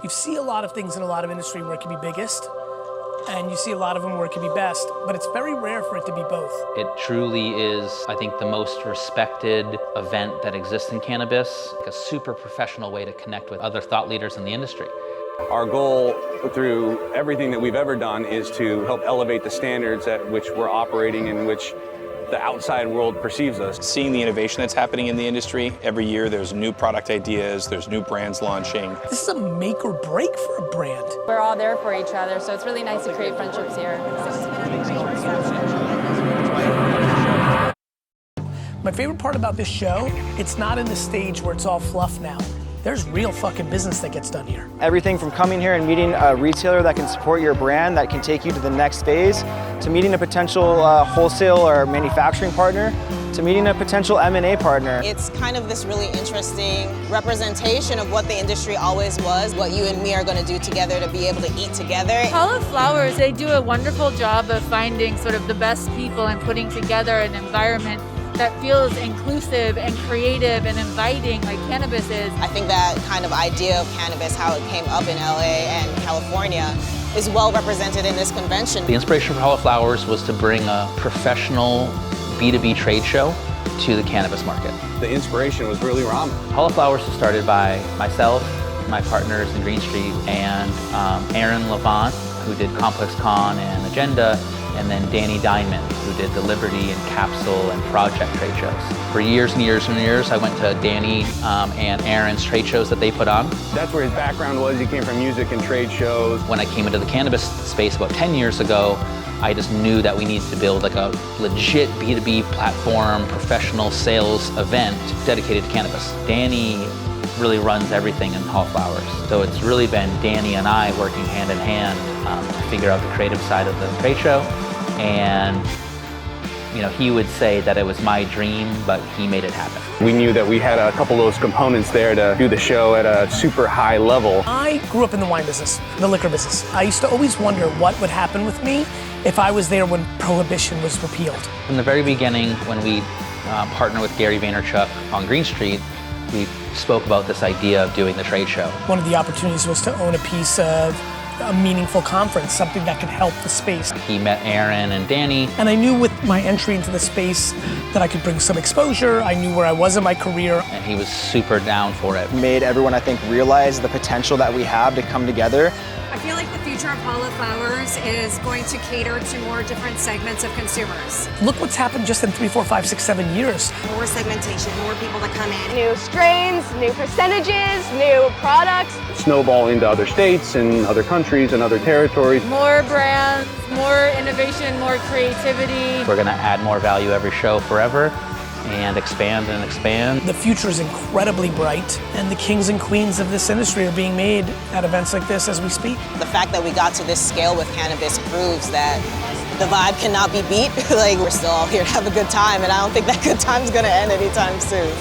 You see a lot of things in a lot of industry where it can be biggest, and you see a lot of them where it can be best, but it's very rare for it to be both. It truly is, I think, the most respected event that exists in cannabis, like a super professional way to connect with other thought leaders in the industry. Our goal through everything that we've ever done is to help elevate the standards at which we're operating, in which the outside world perceives us. Seeing the innovation that's happening in the industry, every year there's new product ideas, there's new brands launching. This is a make or break for a brand. We're all there for each other, so it's really nice to create friendships here. My favorite part about this show, it's not in the stage where it's all fluff now. There's real fucking business that gets done here. Everything from coming here and meeting a retailer that can support your brand, that can take you to the next phase, to meeting a potential wholesale or manufacturing partner, to meeting a potential M&A partner. It's kind of this really interesting representation of what the industry always was, what you and me are going to do together to be able to eat together. Hall of Flowers, they do a wonderful job of finding sort of the best people and putting together an environment that feels inclusive and creative and inviting like cannabis is. I think that kind of idea of cannabis, how it came up in LA and California, is well represented in this convention. The inspiration for Hall of Flowers was to bring a professional B2B trade show to the cannabis market. The inspiration was really ramen. Hall of Flowers was started by myself, my partners in Green Street, and Aaron Levant, who did Complex Con and Agenda, and then Danny Diamond, who did the Liberty and Capsule and Project trade shows. For years and years and years, I went to Danny and Aaron's trade shows that they put on. That's where his background was. He came from music and trade shows. When I came into the cannabis space about 10 years ago, I just knew that we needed to build like a legit B2B platform, professional sales event dedicated to cannabis. Danny really runs everything in Hall of Flowers. So it's really been Danny and I working hand in hand to figure out the creative side of the trade show. And you know, he would say that it was my dream, but he made it happen. We knew that we had a couple of those components there to do the show at a super high level. I grew up in the wine business, the liquor business. I used to always wonder what would happen with me if I was there when Prohibition was repealed. From the very beginning, when we partnered with Gary Vaynerchuk on Green Street, we spoke about this idea of doing the trade show. One of the opportunities was to own a piece of a meaningful conference, something that could help the space. He met Aaron and Danny. And I knew with my entry into the space that I could bring some exposure. I knew where I was in my career. And he was super down for it. Made everyone, I think, realize the potential that we have to come together. I feel like the future of Hall of Flowers is going to cater to more different segments of consumers. Look what's happened just in 3, 4, 5, 6, 7 years. More segmentation, more people that come in. New strains, new percentages, new products. Snowball into other states and other countries and other territories. More brands, more innovation, more creativity. We're gonna add more value every show forever and expand and expand. The future is incredibly bright, and the kings and queens of this industry are being made at events like this as we speak. The fact that we got to this scale with cannabis proves that the vibe cannot be beat. Like, we're still all here to have a good time, and I don't think that good time's gonna end anytime soon.